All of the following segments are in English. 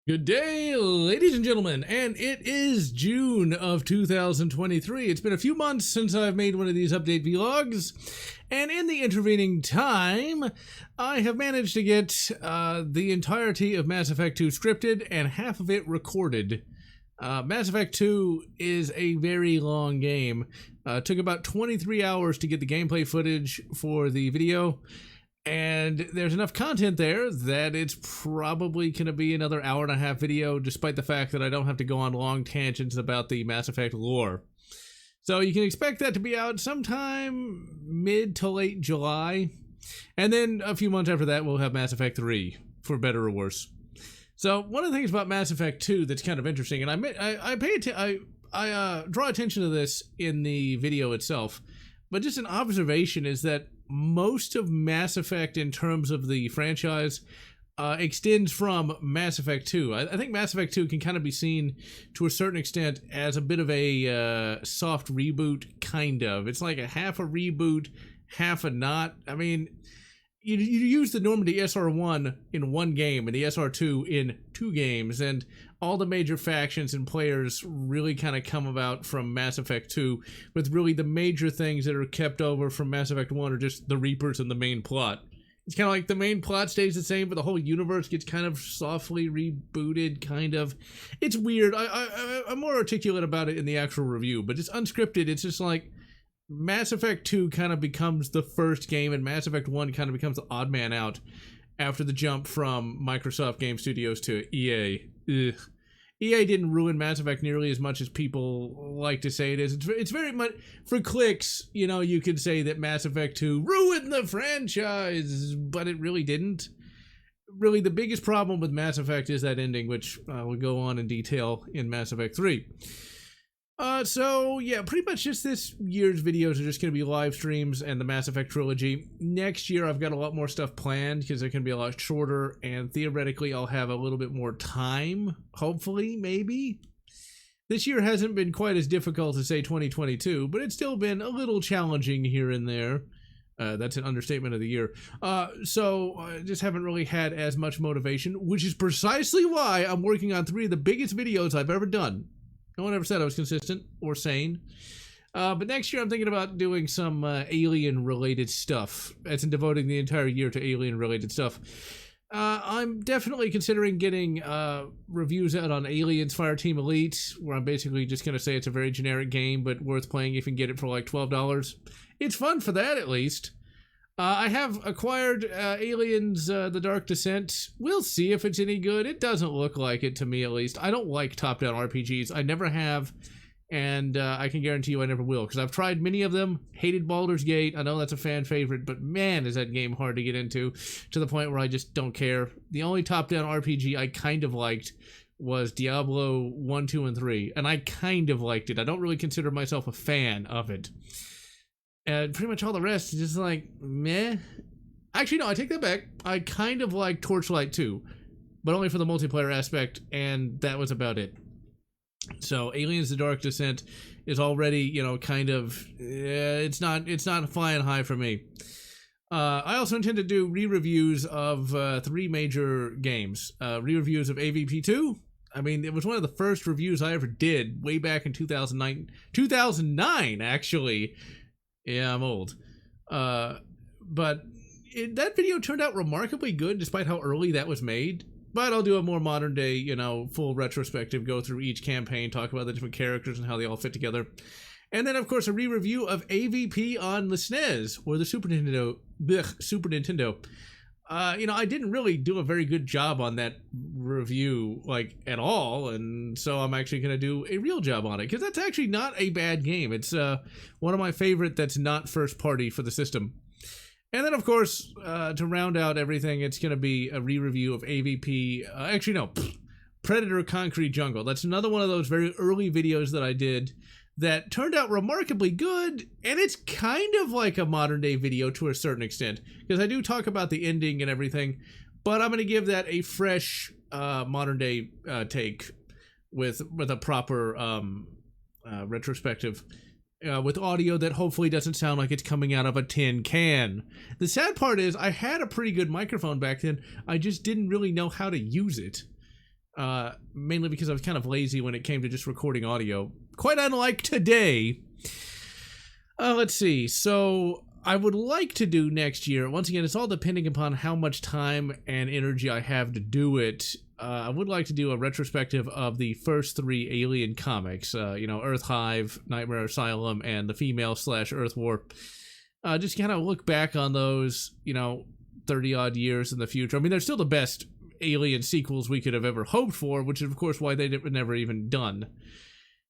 Good day, ladies and gentlemen, and it is June of 2023. It's been a few months since I've made one of these update vlogs, and in the intervening time, I have managed to get the entirety of Mass Effect 2 scripted and half of it recorded. Mass Effect 2 is a very long game. It took about 23 hours to get the gameplay footage for the video. And there's enough content there that it's probably going to be another hour-and-a-half video, despite the fact that I don't have to go on long tangents about the Mass Effect lore. So you can expect that to be out sometime mid to late July. And then a few months after that, we'll have Mass Effect 3, for better or worse. So one of the things about Mass Effect 2 that's kind of interesting, and I draw attention to this in the video itself, but just an observation is that most of Mass Effect in terms of the franchise extends from Mass Effect 2. I think Mass Effect 2 can kind of be seen to a certain extent as a bit of a soft reboot, kind of. It's like a half a reboot, half a not. I mean, you use the Normandy SR1 in one game and the SR2 in two games, and all the major factions and players really kind of come about from Mass Effect 2, with really the major things that are kept over from Mass Effect 1 are just the Reapers and the main plot. It's kind of like the main plot stays the same, but the whole universe gets kind of softly rebooted, kind of. It's weird. I'm more articulate about it in the actual review, but it's unscripted. It's just like Mass Effect 2 kind of becomes the first game, and Mass Effect 1 kind of becomes the odd man out after the jump from Microsoft Game Studios to EA. Ugh. EA didn't ruin Mass Effect nearly as much as people like to say it is. It's very much, for clicks, you know, you could say that Mass Effect 2 ruined the franchise, but it really didn't. Really, the biggest problem with Mass Effect is that ending, which we'll go on in detail in Mass Effect 3. So yeah, pretty much just this year's videos are just going to be live streams and the Mass Effect trilogy. Next year, I've got a lot more stuff planned because they're going to be a lot shorter, and theoretically, I'll have a little bit more time, hopefully, maybe. This year hasn't been quite as difficult as, say, 2022, but it's still been a little challenging here and there. That's an understatement of the year. So I just haven't really had as much motivation, which is precisely why I'm working on 3 of the biggest videos I've ever done. No one ever said I was consistent or sane. But next year I'm thinking about doing some alien-related stuff. As in devoting the entire year to alien-related stuff. I'm definitely considering getting reviews out on Aliens Fireteam Elite, where I'm basically just going to say it's a very generic game, but worth playing if you can get it for like $12. It's fun for that, at least. I have acquired Aliens The Dark Descent. We'll see if it's any good. It doesn't look like it to me, at least. I don't like top-down RPGs. I never have, and I can guarantee you I never will, because I've tried many of them, hated Baldur's Gate. I know that's a fan favorite, but man, is that game hard to get into, to the point where I just don't care. The only top-down RPG I kind of liked was Diablo 1, 2, and 3, and I kind of liked it. I don't really consider myself a fan of it. And pretty much all the rest is just like, meh. Actually, no, I take that back. I kind of like Torchlight 2, but only for the multiplayer aspect, and that was about it. So, Aliens The Dark Descent is already, you know, kind of, it's not flying high for me. I also intend to do re-reviews of 3 major games. Re-reviews of AVP2. I mean, it was one of the first reviews I ever did, way back in 2009, actually. Yeah, I'm old. But that video turned out remarkably good, despite how early that was made. But I'll do a more modern day, you know, full retrospective, go through each campaign, talk about the different characters and how they all fit together. And then, of course, a re-review of AVP on the SNES, or the Super Nintendo. You know, I didn't really do a very good job on that review, like, at all, and so I'm actually going to do a real job on it, because that's actually not a bad game. It's one of my favorite that's not first party for the system. And then, of course, to round out everything, it's going to be a re-review of AVP, actually, no, Predator Concrete Jungle. That's another one of those very early videos that I did that turned out remarkably good, and it's kind of like a modern day video to a certain extent, because I do talk about the ending and everything, but I'm going to give that a fresh modern day take with a proper retrospective, with audio that hopefully doesn't sound like it's coming out of a tin can. The sad part is I had a pretty good microphone back then, I just didn't really know how to use it. mainly because I was kind of lazy when it came to just recording audio. Quite unlike today. Let's see. So I would like to do next year. Once again, it's all depending upon how much time and energy I have to do it. I would like to do a retrospective of the first 3 Alien comics. Earth Hive, Nightmare Asylum, and the Female/Earth War. Just kind of look back on those, 30-odd years in the future. I mean, they're still the best Alien sequels we could have ever hoped for, which is, of course, why they were never even done.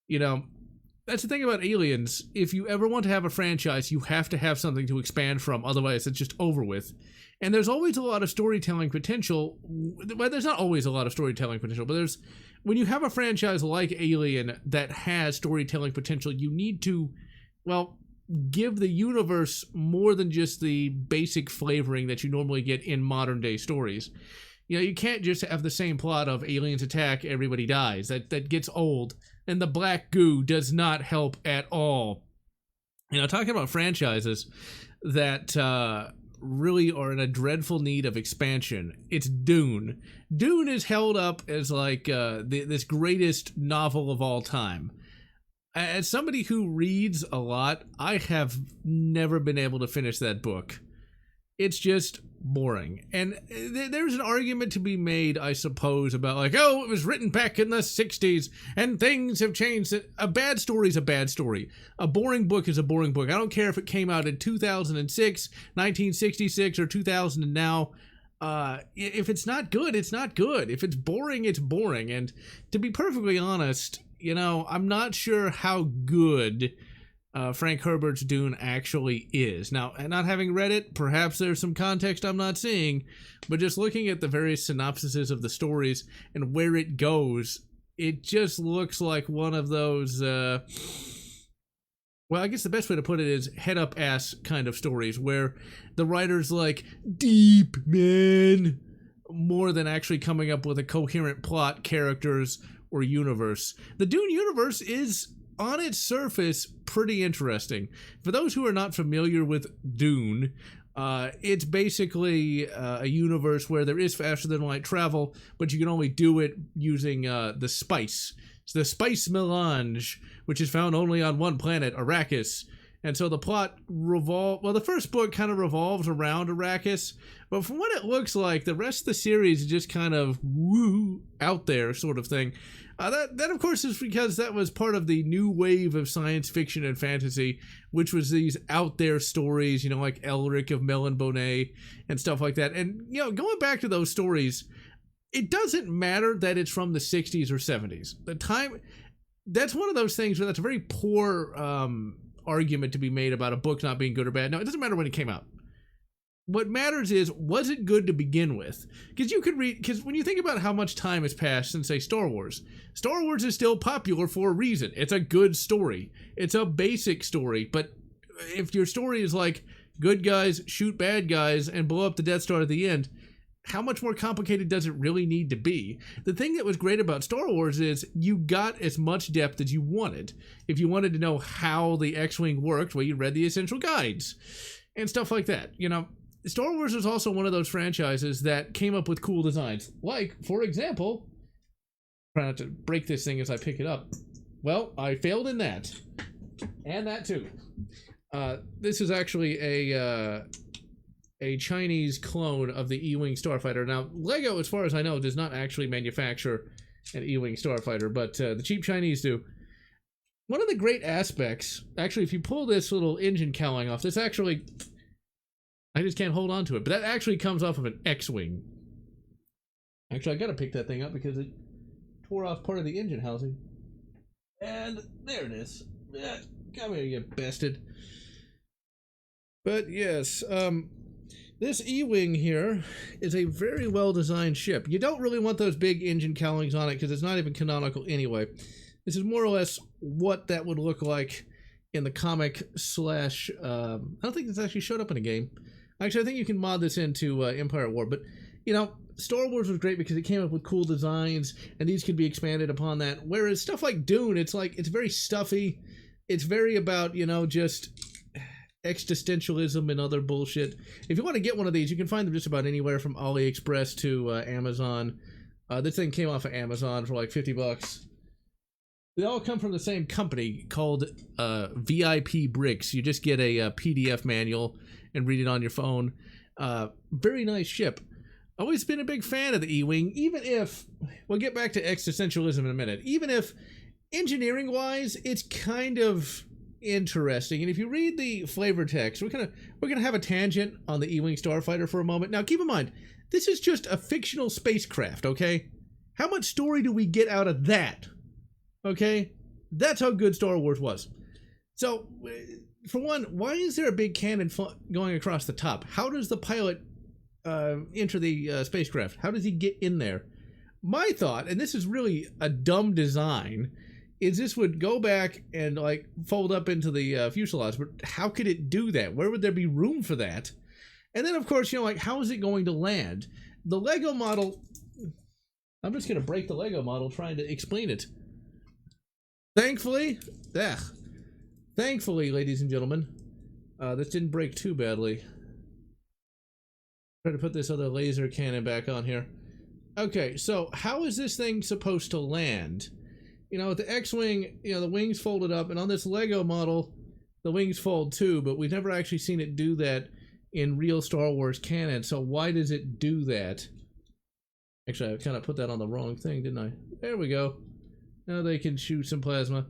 That's the thing about Aliens. If you ever want to have a franchise, you have to have something to expand from. Otherwise, it's just over with. And there's always a lot of storytelling potential. Well, there's not always a lot of storytelling potential, but when you have a franchise like Alien that has storytelling potential, you need to, give the universe more than just the basic flavoring that you normally get in modern day stories. You can't just have the same plot of aliens attack, everybody dies. That gets old. And the black goo does not help at all. Talking about franchises that really are in a dreadful need of expansion, it's Dune. Dune is held up as like this greatest novel of all time. As somebody who reads a lot, I have never been able to finish that book. It's just boring. And there's an argument to be made, I suppose, about it was written back in the 60s and things have changed. A bad story is a bad story. A boring book is a boring book. I don't care if it came out in 2006, 1966, or 2000 and now. If it's not good, it's not good. If it's boring, it's boring. And to be perfectly honest, I'm not sure how good Frank Herbert's Dune actually is. Now, not having read it, perhaps there's some context I'm not seeing, but just looking at the various synopsises of the stories and where it goes, it just looks like one of those, I guess the best way to put it is head-up-ass kind of stories, where the writer's deep, man, more than actually coming up with a coherent plot, characters, or universe. The Dune universe is, on its surface, pretty interesting. For those who are not familiar with Dune, it's basically a universe where there is faster-than-light travel, but you can only do it using the spice. It's the spice melange, which is found only on one planet, Arrakis. And so the plot the first book kind of revolves around Arrakis, but from what it looks like, the rest of the series is just kind of out there sort of thing. That of course is because that was part of the new wave of science fiction and fantasy, which was these out there stories, like Elric of Melon and stuff like that. And, going back to those stories, it doesn't matter that it's from the 60s or 70s. That's one of those things where that's a very poor argument to be made about a book not being good or bad. No, it doesn't matter when it came out. What matters is, was it good to begin with? Because when you think about how much time has passed since, say, Star Wars is still popular for a reason. It's a good story. It's a basic story, but if your story is good guys shoot bad guys and blow up the Death Star at the end, how much more complicated does it really need to be? The thing that was great about Star Wars is you got as much depth as you wanted. If you wanted to know how the X-Wing worked, you read the essential guides and stuff like that. Star Wars was also one of those franchises that came up with cool designs. For example, try not to break this thing as I pick it up. Well, I failed in that. And that too. This is actually a Chinese clone of the E-Wing Starfighter. Now, Lego, as far as I know, does not actually manufacture an E-Wing Starfighter, but the cheap Chinese do. One of the great aspects, actually, if you pull this little engine cowling off, this actually... I just can't hold on to it, but that actually comes off of an X-Wing. Actually, I gotta pick that thing up because it tore off part of the engine housing. And there it is. Come here, you bastard. But yes, this E-Wing here is a very well-designed ship. You don't really want those big engine cowlings on it because it's not even canonical anyway. This is more or less what that would look like in the comic slash... I don't think this actually showed up in a game. Actually, I think you can mod this into Empire at War, but, Star Wars was great because it came up with cool designs, and these could be expanded upon that, whereas stuff like Dune, it's very stuffy, it's very about, just existentialism and other bullshit. If you want to get one of these, you can find them just about anywhere from AliExpress to Amazon. This thing came off of Amazon for like 50 bucks. They all come from the same company called VIP Bricks. You just get a PDF manual and read it on your phone. Very nice ship. Always been a big fan of the E-Wing, even if, we'll get back to existentialism in a minute, even if engineering-wise, it's kind of interesting. And if you read the flavor text, we're gonna have a tangent on the E-Wing Starfighter for a moment. Now, keep in mind, this is just a fictional spacecraft, okay? How much story do we get out of that? Okay? That's how good Star Wars was. So, for one, why is there a big cannon going across the top? How does the pilot enter the spacecraft? How does he get in there? My thought, and this is really a dumb design, is this would go back and like fold up into the fuselage, but how could it do that? Where would there be room for that? And then, of course, you know, like, how is it going to land? The Lego model, I'm just going to break the Lego model trying to explain it. Thankfully, ladies and gentlemen, this didn't break too badly. Try to put this other laser cannon back on here. Okay, so how is this thing supposed to land? You know, with the X-Wing, you know, the wings folded up, and on this Lego model, the wings fold too, but we've never actually seen it do that in real Star Wars canon, so why does it do that? Actually, I kind of put that on the wrong thing, didn't I? There we go. Now they can shoot some plasma.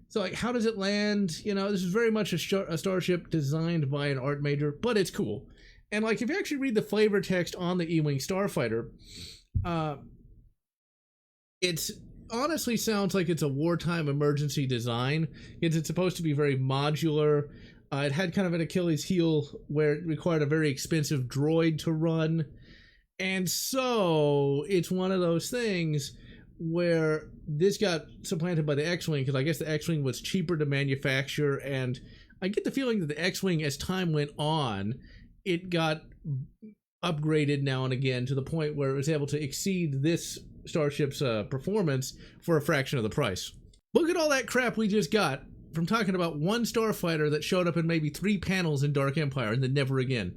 So, like, how does it land? You know, this is very much a starship designed by an art major, but it's cool. And, like, if you actually read the flavor text on the E-Wing Starfighter, it honestly sounds like it's a wartime emergency design. It's supposed to be very modular. It had kind of an Achilles heel where it required a very expensive droid to run. And so, it's one of those things where this got supplanted by the X-Wing, because I guess the X-Wing was cheaper to manufacture, and I get the feeling that the X-Wing, as time went on, it got upgraded now and again to the point where it was able to exceed this starship's performance for a fraction of the price. Look at all that crap we just got from talking about one starfighter that showed up in maybe 3 panels in Dark Empire and then never again.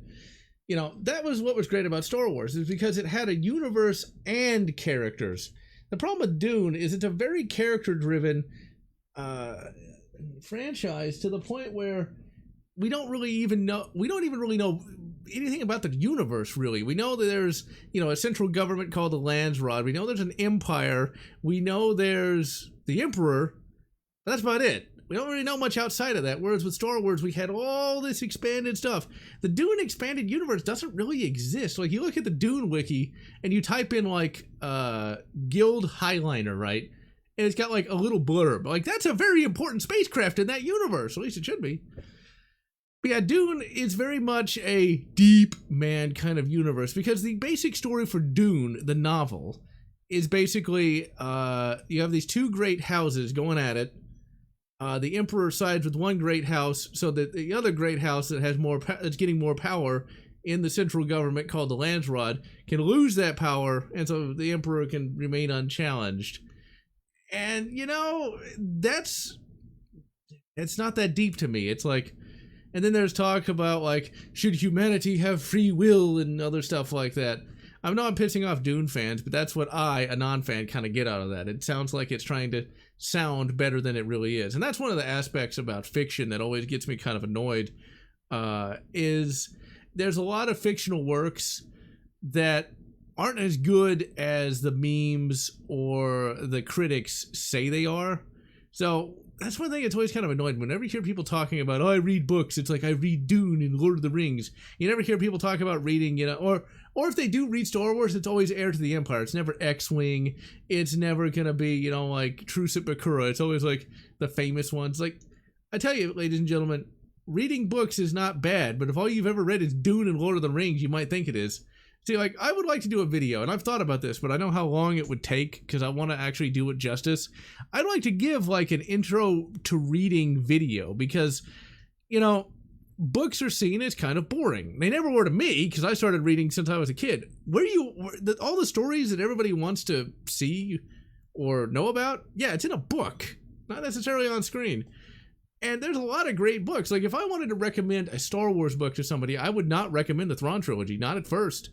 You know, that was what was great about Star Wars, is because it had a universe and characters. The problem with Dune is it's a very character-driven franchise, to the point where we don't even really know anything about the universe, really. We know that there's, you know, a central government called the Landsrod. We know there's an empire. We know there's the Emperor. That's about it. We don't really know much outside of that. Whereas with Star Wars, we had all this expanded stuff. The Dune expanded universe doesn't really exist. Like, you look at the Dune wiki and you type in like Guild Highliner, right? And it's got like a little blurb. Like, that's a very important spacecraft in that universe. At least it should be. But yeah, Dune is very much a deep man kind of universe, because the basic story for Dune, the novel, is basically you have these 2 great houses going at it. The Emperor sides with one great house so that the other great house that has that's getting more power in the central government, called the Landsrod, can lose that power, and so the Emperor can remain unchallenged. And, you know, it's not that deep to me. It's like, and then there's talk about, like, should humanity have free will and other stuff like that. I know I'm pissing off Dune fans, but that's what I, a non-fan, kind of get out of that. It sounds like it's trying to sound better than it really is. And that's one of the aspects about fiction that always gets me kind of annoyed, is there's a lot of fictional works that aren't as good as the memes or the critics say they are. So that's one thing that's always kind of annoyed. Whenever you hear people talking about, oh, I read books, it's like I read Dune and Lord of the Rings. You never hear people talk about reading, you know, or if they do read Star Wars, it's always Heir to the Empire. It's never X-Wing. It's never going to be, you know, like Truce at Bakura. It's always like the famous ones. Like, I tell you, ladies and gentlemen, reading books is not bad, but if all you've ever read is Dune and Lord of the Rings, you might think it is. See, like, I would like to do a video, and I've thought about this, but I know how long it would take because I want to actually do it justice. I'd like to give, like, an intro to reading video because, you know, books are seen as kind of boring. They never were to me because I started reading since I was a kid. All the stories that everybody wants to see or know about, yeah, it's in a book, not necessarily on screen. And there's a lot of great books. Like, if I wanted to recommend a Star Wars book to somebody, I would not recommend the Thrawn trilogy, not at first.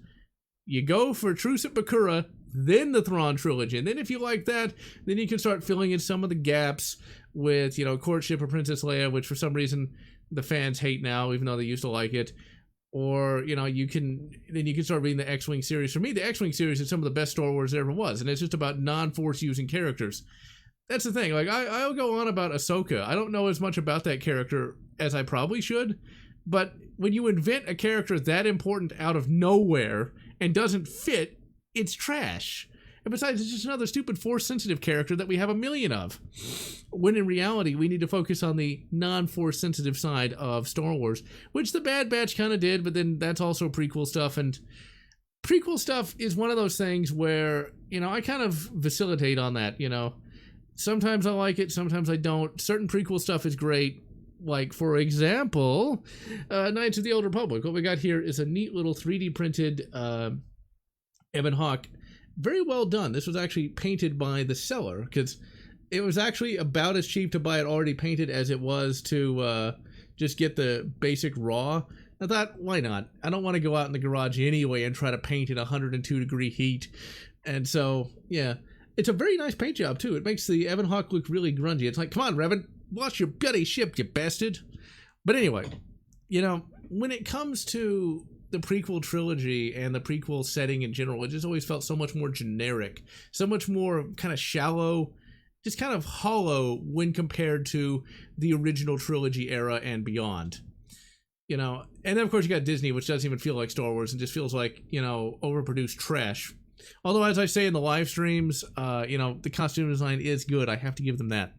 You go for Truce at Bakura, then the Thrawn trilogy. And then if you like that, then you can start filling in some of the gaps with, Courtship of Princess Leia, which for some reason the fans hate now, even though they used to like it. Or, you can start reading the X-Wing series. For me, the X-Wing series is some of the best Star Wars there ever was. And it's just about non-Force using characters. That's the thing. Like, I'll go on about Ahsoka. I don't know as much about that character as I probably should. But when you invent a character that important out of nowhere and doesn't fit, it's trash. And besides, it's just another stupid Force-sensitive character that we have a million of. When in reality, we need to focus on the non-Force-sensitive side of Star Wars, which the Bad Batch kind of did, but then that's also prequel stuff. And prequel stuff is one of those things where, I kind of vacillate on that, Sometimes I like it, sometimes I don't. Certain prequel stuff is great. Like, for example, Knights of the Old Republic. What we got here is a neat little 3D printed Ebon Hawk. Very well done. This was actually painted by the seller, because it was actually about as cheap to buy it already painted as it was to just get the basic raw. I thought, why not? I don't want to go out in the garage anyway and try to paint in 102-degree heat. And so, yeah. It's a very nice paint job, too. It makes the Ebon Hawk look really grungy. It's like, come on, Revan, wash your bloody ship, you bastard. But anyway, when it comes to the prequel trilogy and the prequel setting in general, it just always felt so much more generic, so much more kind of shallow, just kind of hollow when compared to the original trilogy era and beyond. And then of course you got Disney, which doesn't even feel like Star Wars and just feels like, overproduced trash. Although, as I say in the live streams, the costume design is good. I have to give them that.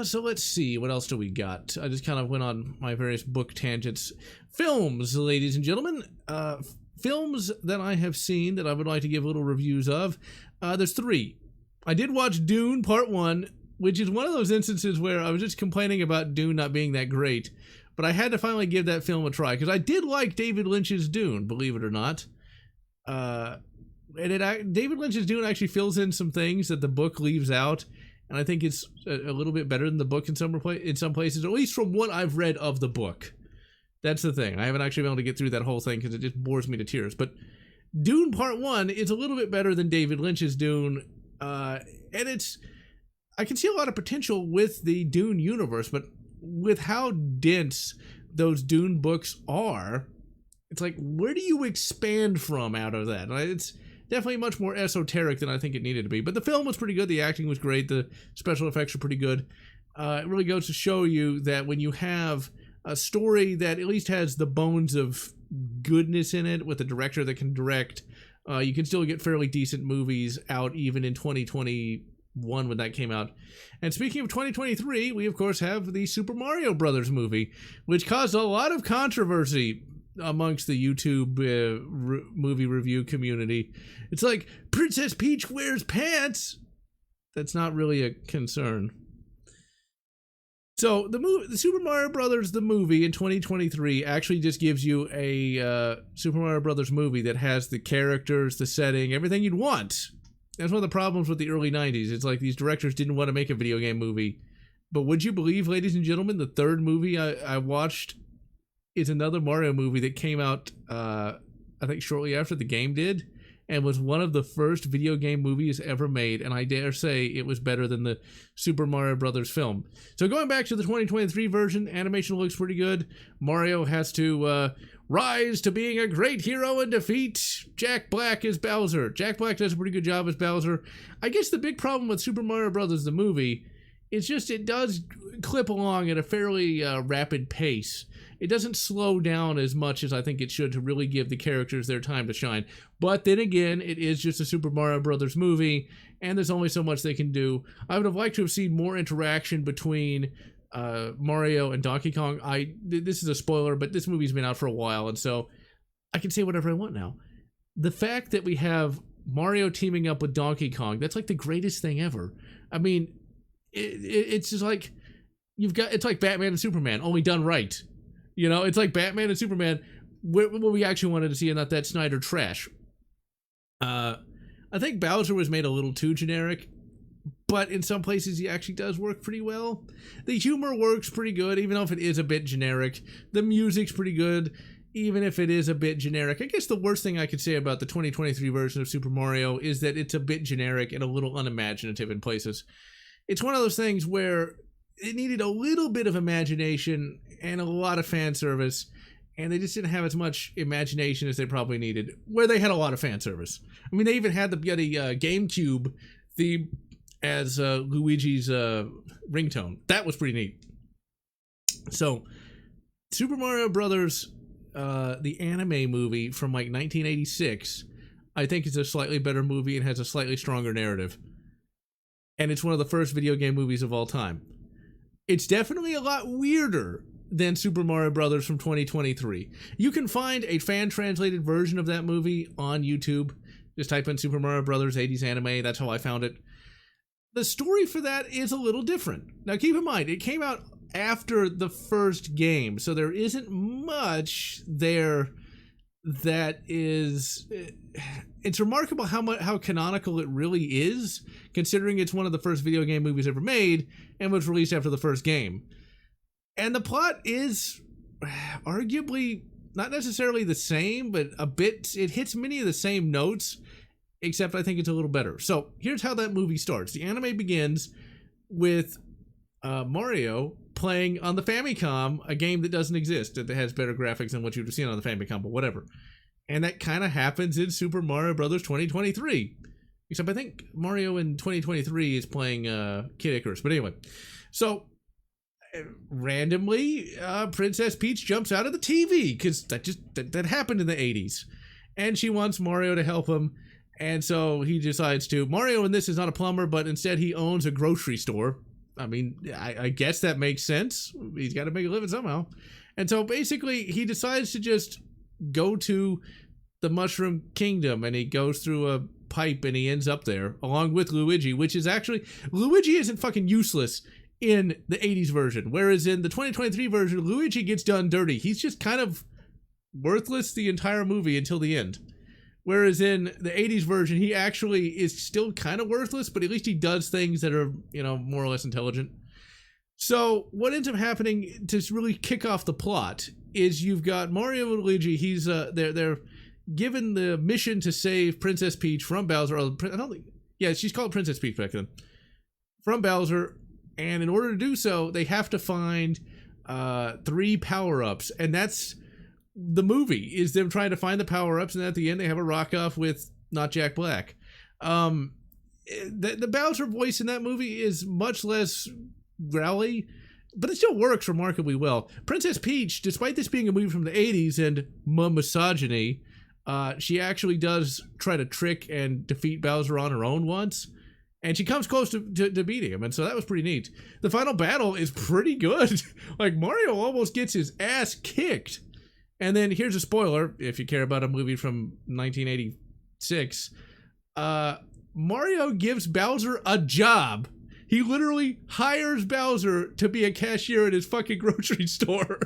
So let's see. What else do we got? I just kind of went on my various book tangents. Films, ladies and gentlemen. Films that I have seen that I would like to give little reviews of. There's 3. I did watch Dune Part 1, which is one of those instances where I was just complaining about Dune not being that great. But I had to finally give that film a try, because I did like David Lynch's Dune, believe it or not. David Lynch's Dune actually fills in some things that the book leaves out, and I think it's a little bit better than the book in some places, at least from what I've read of the book. That's the thing. I haven't actually been able to get through that whole thing because it just bores me to tears. But Dune Part 1 is a little bit better than David Lynch's Dune, and I can see a lot of potential with the Dune universe, but with how dense those Dune books are, it's like, where do you expand from out of that? It's definitely much more esoteric than I think it needed to be. But the film was pretty good. The acting was great. The special effects are pretty good. It really goes to show you that when you have a story that at least has the bones of goodness in it, with a director that can direct, you can still get fairly decent movies out even in 2021 when that came out. And speaking of 2023, we of course have the Super Mario Brothers movie, which caused a lot of controversy amongst the YouTube movie review community. It's like, Princess Peach wears pants. That's not really a concern. So the Super Mario Brothers, the movie in 2023, actually just gives you a Super Mario Brothers movie that has the characters, the setting, everything you'd want. That's one of the problems with the early 90s. It's like these directors didn't want to make a video game movie. But would you believe, ladies and gentlemen, the third movie I watched is another Mario movie that came out, I think, shortly after the game did, and was one of the first video game movies ever made, and I dare say it was better than the Super Mario Brothers film. So going back to the 2023 version, animation looks pretty good. Mario has to rise to being a great hero and defeat Jack Black as Bowser. Jack Black does a pretty good job as Bowser. I guess the big problem with Super Mario Brothers, the movie, is just it does clip along at a fairly rapid pace. It doesn't slow down as much as I think it should to really give the characters their time to shine. But then again, it is just a Super Mario Brothers movie, and there's only so much they can do. I would have liked to have seen more interaction between Mario and Donkey Kong. This is a spoiler, but this movie's been out for a while, and so I can say whatever I want now. The fact that we have Mario teaming up with Donkey Kong, that's like the greatest thing ever. I mean, it's just like it's like Batman and Superman, only done right. It's like Batman and Superman, what we actually wanted to see, and not that Snyder trash. I think Bowser was made a little too generic, but in some places he actually does work pretty well. The humor works pretty good, even though if it is a bit generic. The music's pretty good. even if it is a bit generic. I guess the worst thing I could say about the 2023 version of Super Mario is that it's a bit generic and a little unimaginative in places. It's one of those things where it needed a little bit of imagination and a lot of fan service, and they just didn't have as much imagination as they probably needed, where they had a lot of fan service. I mean, they even had the bloody GameCube theme as Luigi's ringtone. That was pretty neat. So, Super Mario Brothers, the anime movie from like 1986, I think is a slightly better movie and has a slightly stronger narrative. And it's one of the first video game movies of all time. It's definitely a lot weirder than Super Mario Brothers from 2023. You can find a fan-translated version of that movie on YouTube. Just type in Super Mario Brothers 80s anime. That's how I found it. The story for that is a little different. Now, keep in mind, it came out after the first game, so there isn't much there that is... It's remarkable how canonical it really is, considering it's one of the first video game movies ever made and was released after the first game. And the plot is arguably not necessarily the same, but a bit... It hits many of the same notes, except I think it's a little better. So here's how that movie starts. The anime begins with Mario playing on the Famicom, a game that doesn't exist, that has better graphics than what you've seen on the Famicom, but whatever. And that kind of happens in Super Mario Brothers 2023. Except I think Mario in 2023 is playing Kid Icarus. But anyway, so randomly, Princess Peach jumps out of the TV, because that happened in the 80s. And she wants Mario to help him. And so he decides to. Mario in this is not a plumber, but instead he owns a grocery store. I mean, I guess that makes sense. He's got to make a living somehow. And so basically he decides to just go to the Mushroom Kingdom, and he goes through a pipe and he ends up there along with Luigi, which is actually... Luigi isn't fucking useless in the 80s version, whereas in the 2023 version, Luigi gets done dirty. He's just kind of worthless the entire movie until the end. Whereas in the 80s version, he actually is still kind of worthless, but at least he does things that are, more or less intelligent. So what ends up happening to really kick off the plot is you've got Mario and Luigi. He's they're given the mission to save Princess Peach from Bowser. She's called Princess Peach back then. From Bowser, and in order to do so, they have to find 3 power-ups, and that's the movie, is them trying to find the power-ups, and at the end they have a rock-off with not Jack Black. The Bowser voice in that movie is much less growly, but it still works remarkably well. Princess Peach, despite this being a movie from the 80s and misogyny, she actually does try to trick and defeat Bowser on her own once, and she comes close to beating him, and so that was pretty neat. The final battle is pretty good. Like, Mario almost gets his ass kicked. And then here's a spoiler, if you care about a movie from 1986. Mario gives Bowser a job. He literally hires Bowser to be a cashier at his fucking grocery store.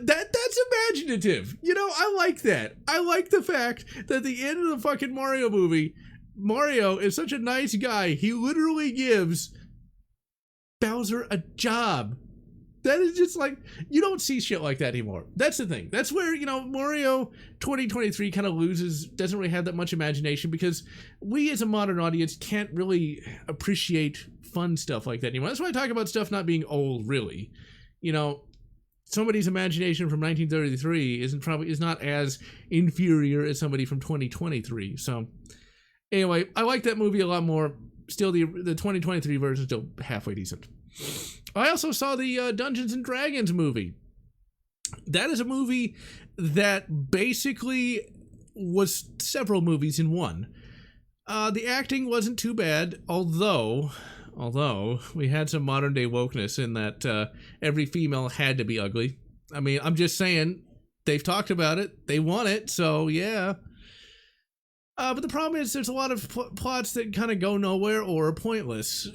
That's imaginative. I like that. I like the fact that at the end of the fucking Mario movie, Mario is such a nice guy, he literally gives Bowser a job. That is just like, you don't see shit like that anymore. That's the thing. That's where, Mario 2023 kind of doesn't really have that much imagination, because we as a modern audience can't really appreciate fun stuff like that anymore. That's why I talk about stuff not being old, really. Somebody's imagination from 1933 is not as inferior as somebody from 2023. So, anyway, I like that movie a lot more. Still, the 2023 version is still halfway decent. I also saw the Dungeons and Dragons movie. That is a movie that basically was several movies in one. The acting wasn't too bad, although we had some modern day wokeness in that every female had to be ugly. I mean, I'm just saying, they've talked about it, they want it, so yeah. But the problem is there's a lot of plots that kind of go nowhere or are pointless.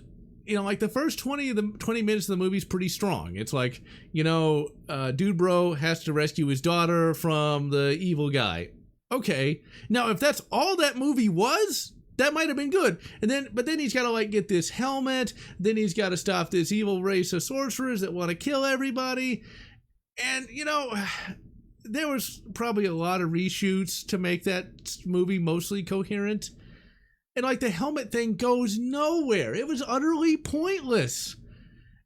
Like the first 20 minutes of the movie is pretty strong. It's like, dude bro has to rescue his daughter from the evil guy. Okay. Now, if that's all that movie was, that might have been good. But then he's got to get this helmet. Then he's got to stop this evil race of sorcerers that want to kill everybody. And, there was probably a lot of reshoots to make that movie mostly coherent. And like the helmet thing goes nowhere. It was utterly pointless.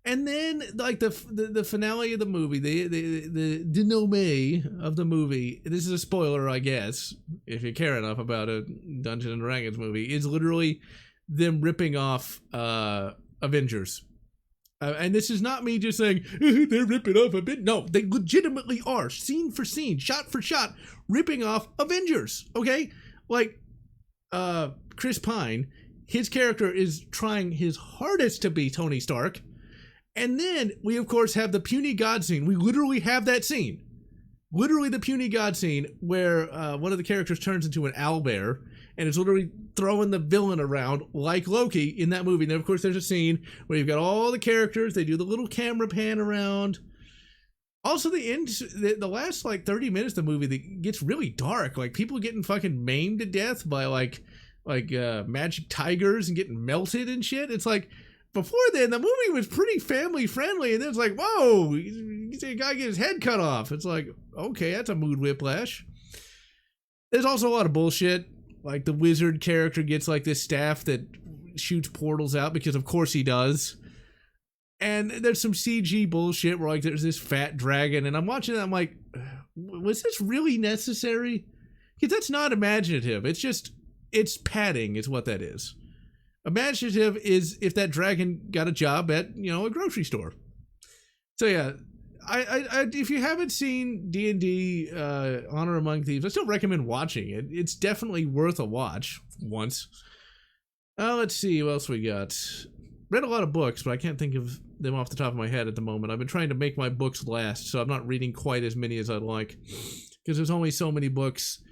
And then like the finale of the movie, the denouement of the movie, this is a spoiler, I guess, if you care enough about a Dungeons and Dragons movie, is literally them ripping off Avengers. And this is not me just saying, they're ripping off a bit. No, they legitimately are, scene for scene, shot for shot, ripping off Avengers, okay? Like, Chris Pine, his character is trying his hardest to be Tony Stark. And then we, of course, have the puny god scene. We literally have that scene. Literally the puny god scene where one of the characters turns into an owlbear and is literally throwing the villain around like Loki in that movie. And then, of course, there's a scene where you've got all the characters. They do the little camera pan around. Also, the last, like, 30 minutes of the movie that gets really dark. Like, people getting fucking maimed to death by, like magic tigers and getting melted and shit. It's like, before then, the movie was pretty family friendly, and then it's like, whoa, you see a guy get his head cut off. It's like, okay, that's a mood whiplash. There's also a lot of bullshit. Like, the wizard character gets, like, this staff that shoots portals out, because of course he does. And there's some CG bullshit where, like, there's this fat dragon, and I'm watching it, I'm like, was this really necessary? Because that's not imaginative. It's just, it's padding is what that is. Imaginative is if that dragon got a job at, a grocery store. So yeah, I if you haven't seen D&D Honor Among Thieves, I still recommend watching it. It's definitely worth a watch once. Let's see what else we got. Read a lot of books, but I can't think of them off the top of my head at the moment. I've been trying to make my books last, so I'm not reading quite as many as I'd like, because there's only so many books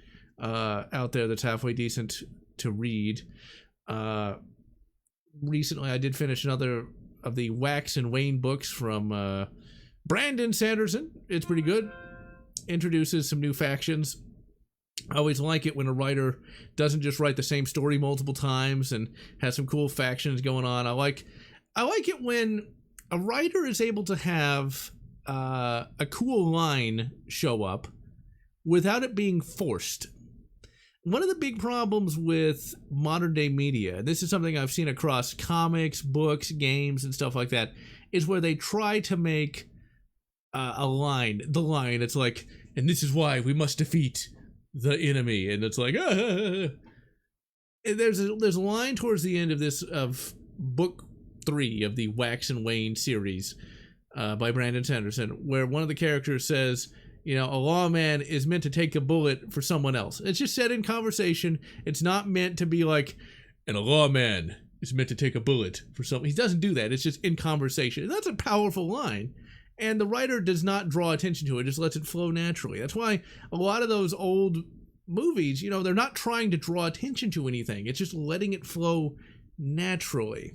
out there that's halfway decent to read. Recently, I did finish another of the Wax and Wayne books from Brandon Sanderson. It's pretty good. Introduces some new factions. I always like it when a writer doesn't just write the same story multiple times and has some cool factions going on. I like it when a writer is able to have a cool line show up without it being forced. One of the big problems with modern day media, this is something I've seen across comics, books, games, and stuff like that, is where they try to make the line, it's like, and this is why we must defeat the enemy, and it's like, And there's a line towards the end of book 3 of the Wax and Wayne series by Brandon Sanderson, where one of the characters says, a lawman is meant to take a bullet for someone else. It's just said in conversation. It's not meant to be like, and a lawman is meant to take a bullet for someone. He doesn't do that. It's just in conversation. And that's a powerful line. And the writer does not draw attention to it. Just lets it flow naturally. That's why a lot of those old movies, they're not trying to draw attention to anything. It's just letting it flow naturally.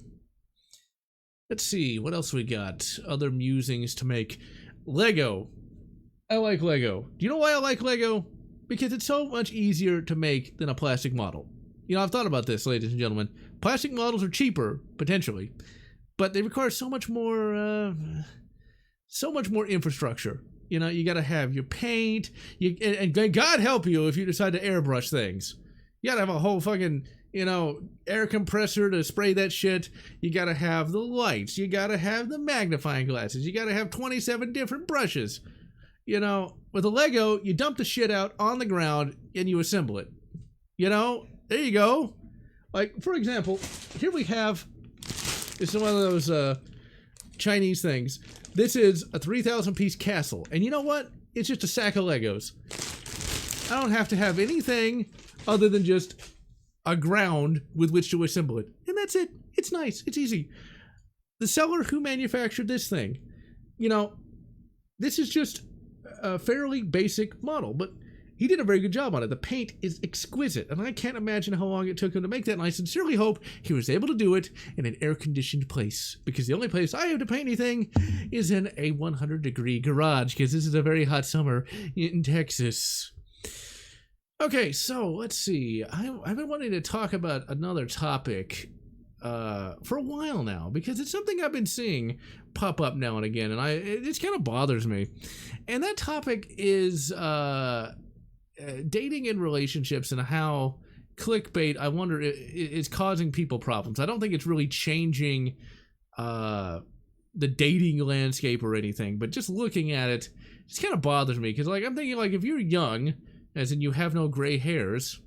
Let's see. What else we got? Other musings to make. Lego. I like Lego. Do you know why I like Lego? Because it's so much easier to make than a plastic model. I've thought about this, ladies and gentlemen. Plastic models are cheaper, potentially, but they require so much more infrastructure. You got to have your paint, and God help you if you decide to airbrush things. You got to have a whole fucking, air compressor to spray that shit. You got to have the lights. You got to have the magnifying glasses. You got to have 27 different brushes. With a Lego, you dump the shit out on the ground and you assemble it. There you go. Like, for example, here we have, this is one of those Chinese things. This is a 3,000 piece castle. And you know what? It's just a sack of Legos. I don't have to have anything other than just a ground with which to assemble it. And that's it. It's nice. It's easy. The seller who manufactured this thing, this is just a fairly basic model, but he did a very good job on it. The paint is exquisite, and I can't imagine how long it took him to make that, and I sincerely hope he was able to do it in an air-conditioned place, because the only place I have to paint anything is in a 100-degree garage, because this is a very hot summer in Texas. Okay, so let's see. I've been wanting to talk about another topic for a while now, because it's something I've been seeing pop up now and again, and it just kind of bothers me. And that topic is dating and relationships, and how clickbait, I wonder, is causing people problems. I don't think it's really changing the dating landscape or anything, but just looking at it just kind of bothers me, because like I'm thinking, like, if you're young, as in you have no gray hairs,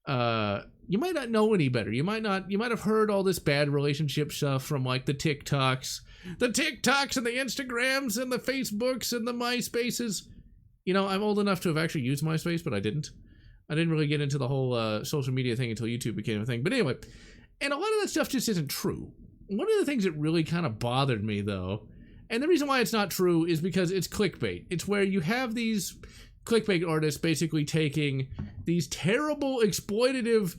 you might not know any better. You might have heard all this bad relationship stuff from like the TikToks and the Instagrams and the Facebooks and the MySpaces. You know, I'm old enough to have actually used MySpace, but I didn't really get into the whole social media thing until YouTube became a thing. But anyway, and a lot of that stuff just isn't true. One of the things that really kind of bothered me, though, and the reason why it's not true, is because it's clickbait. It's where you have these clickbait artists basically taking these terrible exploitative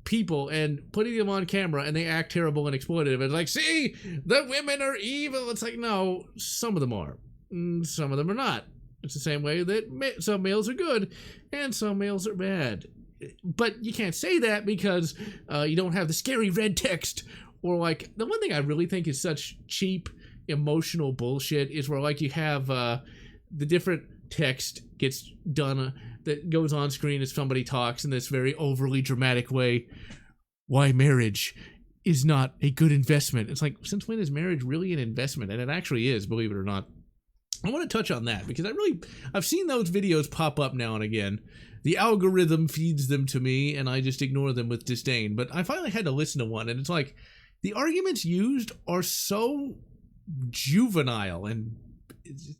people and putting them on camera, and they act terrible and exploitative. It's like, see, the women are evil. It's like, no, some of them are. Some of them are not. It's the same way that some males are good and some males are bad. But you can't say that because you don't have the scary red text. Or like, the one thing I really think is such cheap emotional bullshit is where like you have the different text gets done that goes on screen as somebody talks in this very overly dramatic way. Why marriage is not a good investment. It's like, since when is marriage really an investment? And it actually is, believe it or not. I want to touch on that because I've seen those videos pop up now and again. The algorithm feeds them to me and I just ignore them with disdain. But I finally had to listen to one, and it's like, the arguments used are so juvenile and,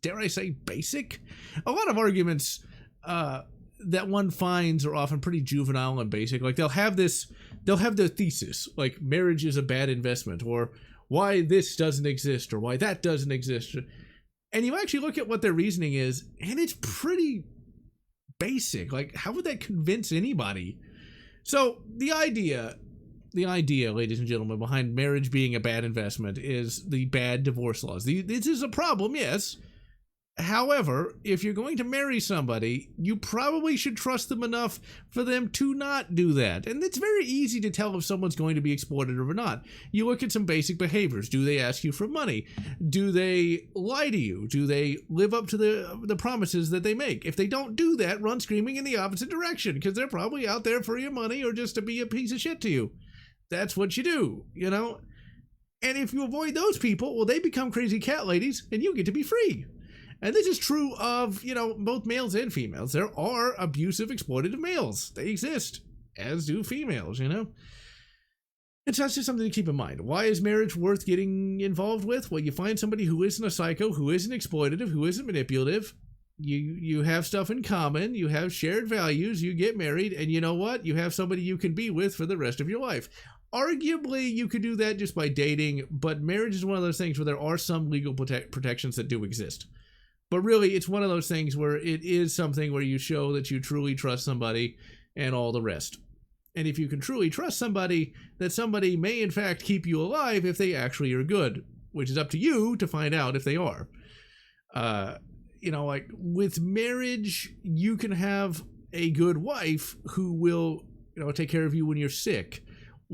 dare I say, basic. A lot of arguments that one finds are often pretty juvenile and basic. Like they'll have their thesis, like marriage is a bad investment, or why this doesn't exist, or why that doesn't exist. And you actually look at what their reasoning is, and it's pretty basic. Like, how would that convince anybody? So the idea, ladies and gentlemen, behind marriage being a bad investment is the bad divorce laws. This is a problem, yes. However, if you're going to marry somebody, you probably should trust them enough for them to not do that. And it's very easy to tell if someone's going to be exploited or not. You look at some basic behaviors. Do they ask you for money? Do they lie to you? Do they live up to the promises that they make? If they don't do that, run screaming in the opposite direction, because they're probably out there for your money or just to be a piece of shit to you. That's what you do, you know? And if you avoid those people, well, they become crazy cat ladies and you get to be free. And this is true of, you know, both males and females. There are abusive, exploitative males. They exist, as do females, you know? And so that's just something to keep in mind. Why is marriage worth getting involved with? Well, you find somebody who isn't a psycho, who isn't exploitative, who isn't manipulative. You have stuff in common. You have shared values. You get married. And you know what? You have somebody you can be with for the rest of your life. Arguably, you could do that just by dating, but marriage is one of those things where there are some legal protections that do exist. But really, it's one of those things where it is something where you show that you truly trust somebody and all the rest. And if you can truly trust somebody, that somebody may in fact keep you alive if they actually are good, which is up to you to find out if they are. You know, like with marriage, you can have a good wife who will, you know, take care of you when you're sick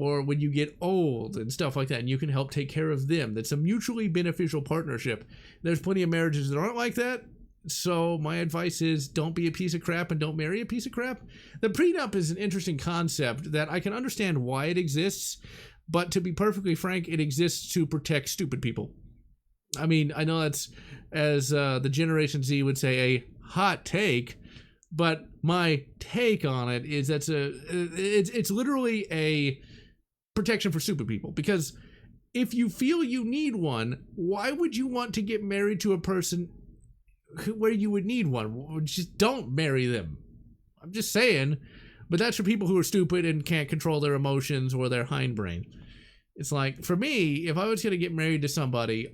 or when you get old and stuff like that, and you can help take care of them. That's a mutually beneficial partnership. There's plenty of marriages that aren't like that. So my advice is don't be a piece of crap and don't marry a piece of crap. The prenup is an interesting concept that I can understand why it exists, but to be perfectly frank, it exists to protect stupid people. I mean, I know that's, as the Generation Z would say, a hot take, but my take on it is it's literally a protection for stupid people. Because if you feel you need one, why would you want to get married to a person where you would need one? Just don't marry them. I'm just saying. But that's for people who are stupid and can't control their emotions or their hindbrain. It's like, for me, if I was going to get married to somebody,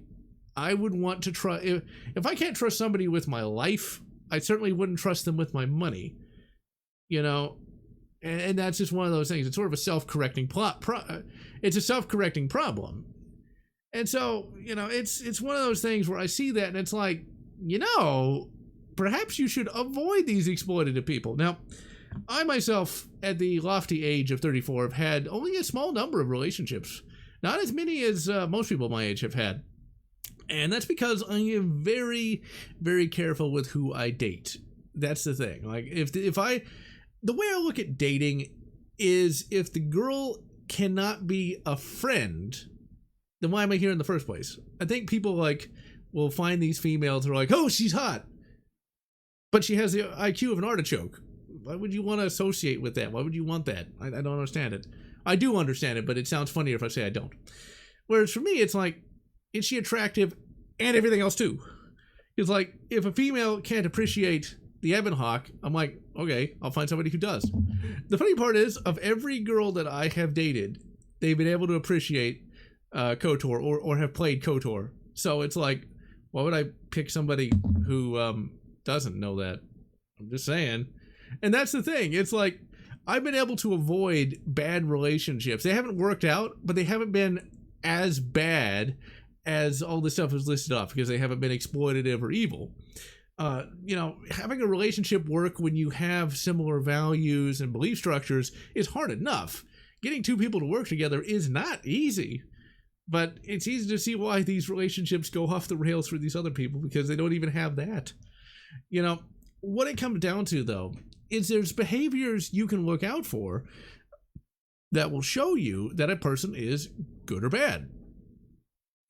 I would want to trust. If I can't trust somebody with my life, I certainly wouldn't trust them with my money. You know? And that's just one of those things. It's sort of a self-correcting it's a self-correcting problem. And so, you know, it's one of those things where I see that and it's like, you know, perhaps you should avoid these exploitative people. Now, I myself, at the lofty age of 34, have had only a small number of relationships. Not as many as most people my age have had. And that's because I am very, very careful with who I date. That's the thing. Like, the way I look at dating is if the girl cannot be a friend, then why am I here in the first place? I think people will find these females who are like, oh, she's hot, but she has the IQ of an artichoke. Why would you want to associate with that? Why would you want that? I don't understand it. I do understand it, but it sounds funnier if I say I don't. Whereas for me, it's like, is she attractive and everything else too? It's like, if a female can't appreciate the Ebon Hawk, I'm like, okay, I'll find somebody who does. The funny part is, of every girl that I have dated, they've been able to appreciate KOTOR or have played KOTOR. So it's like, why would I pick somebody who doesn't know that? I'm just saying. And that's the thing. It's like, I've been able to avoid bad relationships. They haven't worked out, but they haven't been as bad as all this stuff is listed off because they haven't been exploitative or evil. Having a relationship work when you have similar values and belief structures is hard enough. Getting two people to work together is not easy. But it's easy to see why these relationships go off the rails for these other people, because they don't even have that. What it comes down to, though, is there's behaviors you can look out for that will show you that a person is good or bad.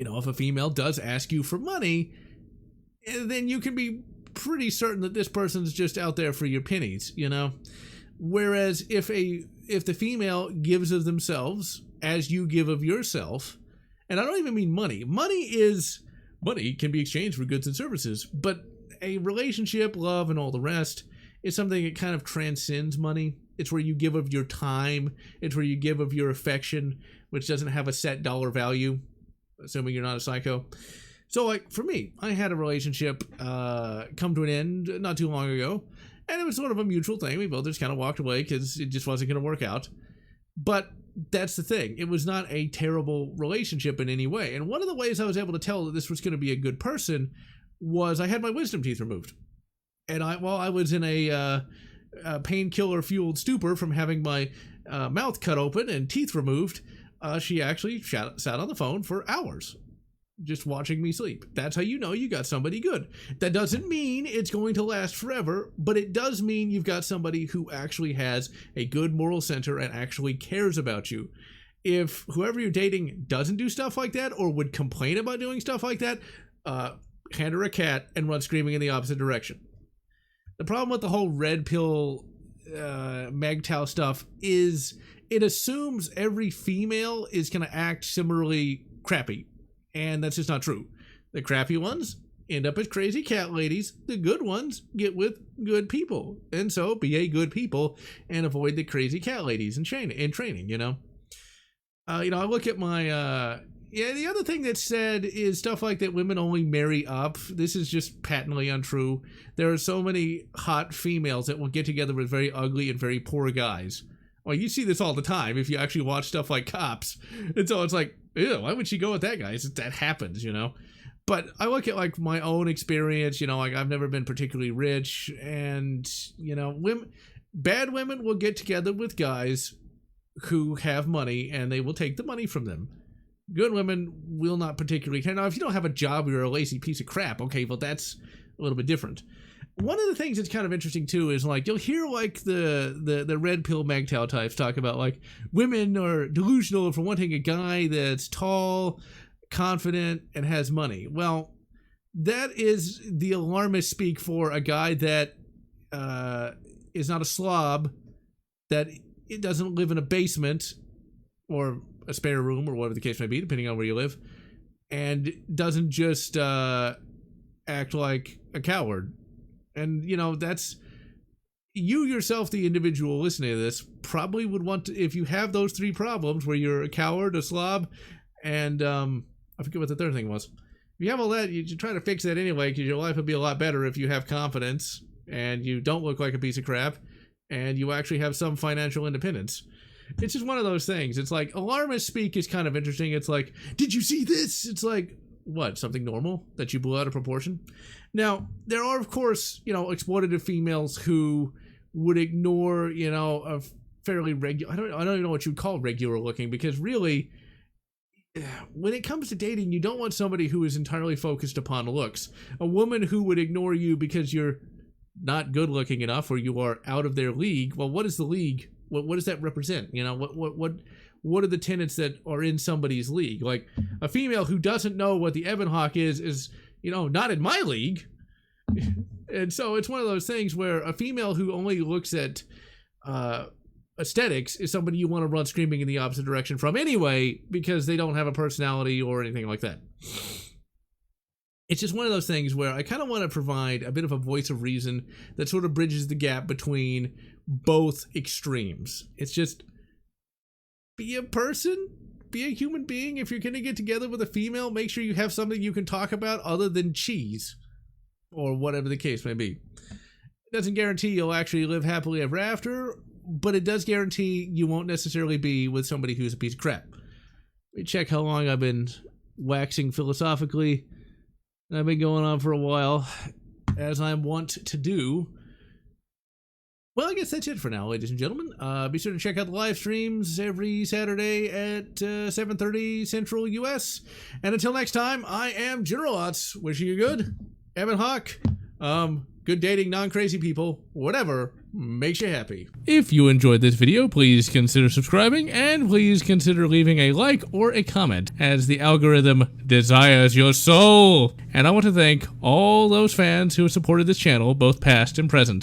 If a female does ask you for money, then you can be pretty certain that this person's just out there for your pennies, Whereas if the female gives of themselves as you give of yourself, and I don't even mean money. Money can be exchanged for goods and services, but a relationship, love, and all the rest is something that kind of transcends money. It's where you give of your time. It's where you give of your affection, which doesn't have a set dollar value, assuming you're not a psycho. So, for me, I had a relationship come to an end not too long ago, and it was sort of a mutual thing. We both just kind of walked away because it just wasn't going to work out. But that's the thing. It was not a terrible relationship in any way. And one of the ways I was able to tell that this was going to be a good person was I had my wisdom teeth removed. And while I was in a painkiller-fueled stupor from having my mouth cut open and teeth removed, she actually sat on the phone for hours just watching me sleep. That's how you know you got somebody good. That doesn't mean it's going to last forever, but it does mean you've got somebody who actually has a good moral center and actually cares about you. If whoever you're dating doesn't do stuff like that or would complain about doing stuff like that, hand her a cat and run screaming in the opposite direction. The problem with the whole red pill MGTOW stuff is it assumes every female is going to act similarly crappy. And that's just not true. The crappy ones end up as crazy cat ladies. The good ones get with good people. And so be a good people and avoid the crazy cat ladies in training, I look at my... the other thing that's said is stuff like that women only marry up. This is just patently untrue. There are so many hot females that will get together with very ugly and very poor guys. Well, you see this all the time if you actually watch stuff like Cops. And so it's like, ew, why would she go with that guy? That happens, But I look at my own experience, I've never been particularly rich, and bad women will get together with guys who have money and they will take the money from them. Good women will not particularly care. Now, if you don't have a job, you're a lazy piece of crap. Okay, well, that's a little bit different. One of the things that's kind of interesting too is you'll hear the red pill MGTOW types talk about women are delusional for wanting a guy that's tall, confident, and has money. Well, that is the alarmist speak for a guy that is not a slob, that it doesn't live in a basement or a spare room or whatever the case may be, depending on where you live, and doesn't just act like a coward. And, that's... You yourself, the individual listening to this, probably would want to... If you have those three problems, where you're a coward, a slob, and... I forget what the third thing was. If you have all that, you should try to fix that anyway, because your life would be a lot better if you have confidence, and you don't look like a piece of crap, and you actually have some financial independence. It's just one of those things. It's alarmist speak is kind of interesting. It's did you see this? It's what, something normal that you blew out of proportion? Now, there are, of course, exploitative females who would ignore, you know, a fairly regular, I don't even know what you'd call regular looking, because really, when it comes to dating, you don't want somebody who is entirely focused upon looks. A woman who would ignore you because you're not good looking enough or you are out of their league. Well, what is the league? What does that represent? You know, what are the tenets that are in somebody's league? Like, a female who doesn't know what the Ebon Hawk is, you know, not in my league. And so it's one of those things where a female who only looks at aesthetics is somebody you want to run screaming in the opposite direction from anyway, because they don't have a personality or anything like that. It's just one of those things where I kind of want to provide a bit of a voice of reason that sort of bridges the gap between both extremes. It's just, be a person, be a human being. If you're going to get together with a female, make sure you have something you can talk about other than cheese, or whatever the case may be. It doesn't guarantee you'll actually live happily ever after, but it does guarantee you won't necessarily be with somebody who's a piece of crap. Let me check how long I've been waxing philosophically. I've been going on for a while, as I'm wont to do. Well, I guess that's it for now, ladies and gentlemen. Be sure to check out the live streams every Saturday at 7:30 Central US. And until next time, I am GeneralLotz, wishing you good. Ebon Hawk, good dating, non-crazy people, whatever makes you happy. If you enjoyed this video, please consider subscribing, and please consider leaving a like or a comment, as the algorithm desires your soul. And I want to thank all those fans who have supported this channel, both past and present.